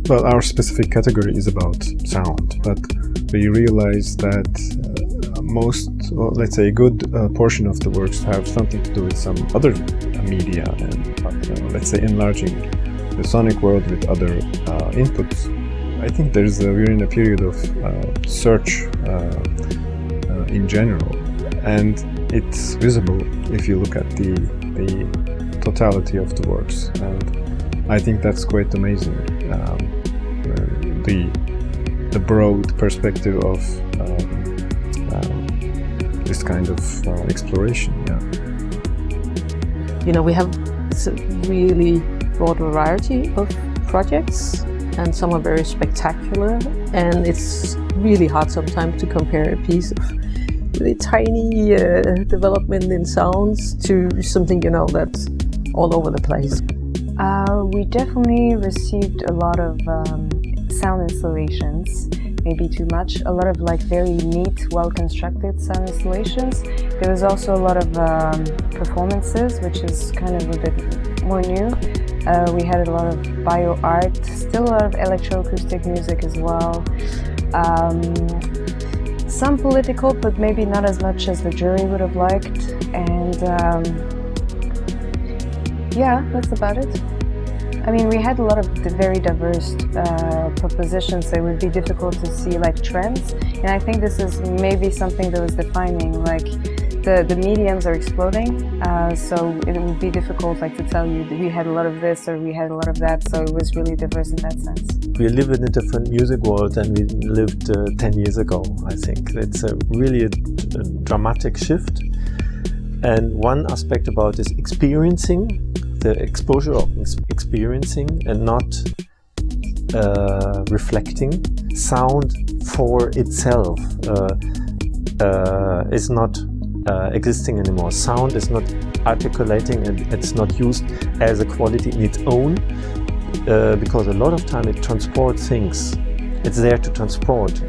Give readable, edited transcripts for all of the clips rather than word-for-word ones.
Well, our specific category is about sound, but we realize that most, or let's say a good portion of the works have something to do with some other media and let's say enlarging the sonic world with other inputs. I think we're in a period of search in general, and it's visible if you look at the totality of the works, and I think that's quite amazing. The broad perspective of this kind of exploration. Yeah. You know, we have a really broad variety of projects, and some are very spectacular, and it's really hard sometimes to compare a piece of really tiny development in sounds to something, you know, that's all over the place. We definitely received a lot of sound installations, maybe too much, a lot of like very neat, well-constructed sound installations. There was also a lot of performances, which is kind of a bit more new. We had a lot of bio art, still a lot of electroacoustic music as well. Some political, but maybe not as much as the jury would have liked. And yeah, that's about it. I mean, we had a lot of very diverse propositions, so it would be difficult to see like trends. And I think this is maybe something that was defining, like the mediums are exploding, so it would be difficult like to tell you that we had a lot of this or we had a lot of that, so it was really diverse in that sense. We live in a different music world than we lived 10 years ago, I think. It's really a dramatic shift. And one aspect about is experiencing, the exposure of experiencing and not reflecting. Sound for itself is not existing anymore. Sound is not articulating, and it's not used as a quality in its own, because a lot of time it transports things. It's there to transport,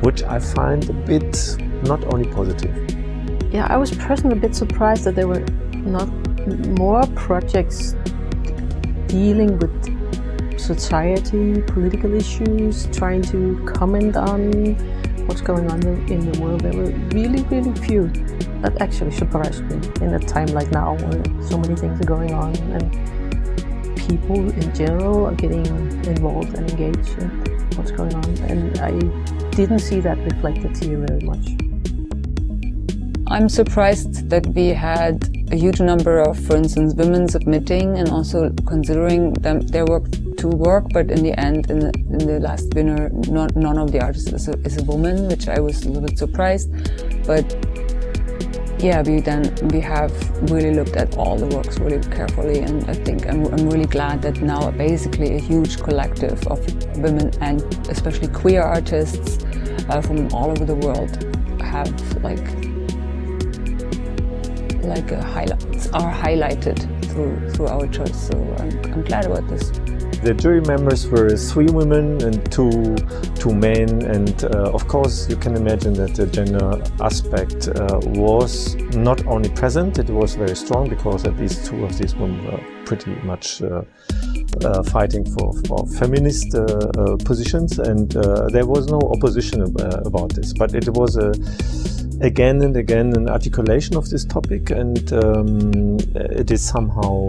which I find a bit not only positive. Yeah, I was personally a bit surprised that there were not more projects dealing with society, political issues, trying to comment on what's going on in the world. There were really, really few. That actually surprised me in a time like now where so many things are going on and people in general are getting involved and engaged in what's going on. And I didn't see that reflected here very much. I'm surprised that we had a huge number of, for instance, women submitting and also considering their work to work, but in the end, in the last winner, none of the artists is a woman, which I was a little bit surprised. But yeah, we have really looked at all the works really carefully, and I think I'm really glad that now basically a huge collective of women and especially queer artists from all over the world have are highlighted through our choice. So I'm glad about this. The jury members were 3 women and two men, and of course you can imagine that the gender aspect was not only present, it was very strong, because at least 2 of these women were pretty much fighting for feminist positions, and there was no opposition about this, but it was again and again an articulation of this topic, and it is somehow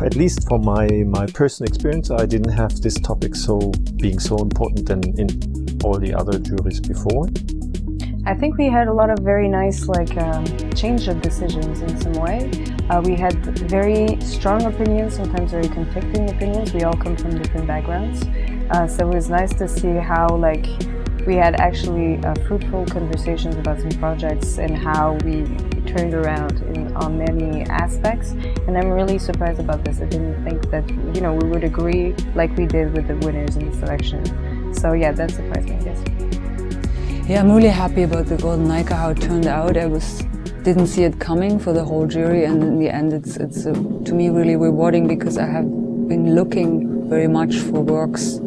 at least for my personal experience, I didn't have this topic being so important than in all the other juries before. I think we had a lot of very nice change of decisions in some way. We had very strong opinions, sometimes very conflicting opinions. We all come from different backgrounds, so it was nice to see how we had actually fruitful conversations about some projects and how we turned around on many aspects. And I'm really surprised about this. I didn't think that we would agree like we did with the winners in the selection. So yeah, that surprised me, I guess. Yeah, I'm really happy about the Golden Nika, how it turned out. Didn't see it coming for the whole jury, and in the end it's to me really rewarding, because I have been looking very much for works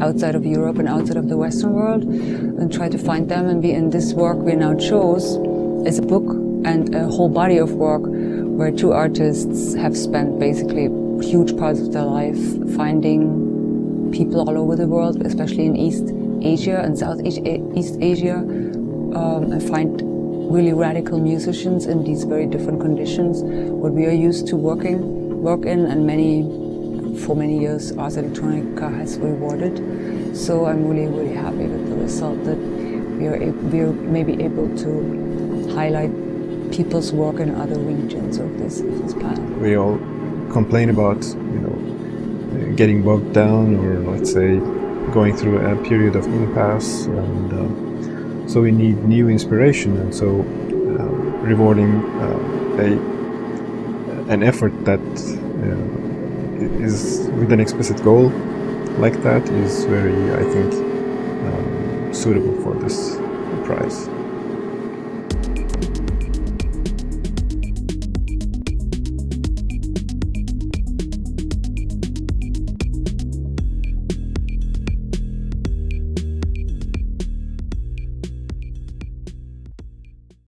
outside of Europe and outside of the Western world and try to find them, and in this work we now chose is a book and a whole body of work where 2 artists have spent basically huge parts of their life finding people all over the world, especially in East Asia and East Asia, and find really radical musicians in these very different conditions, what we are used to work in, and for many years Ars Electronica has rewarded. So I'm really happy with the result, that we are maybe able to highlight people's work in other regions of this planet. We all complain about, getting bogged down, or let's say going through a period of impasse, and so we need new inspiration, and so rewarding an effort that is with an explicit goal like that is very, I think, suitable for this prize.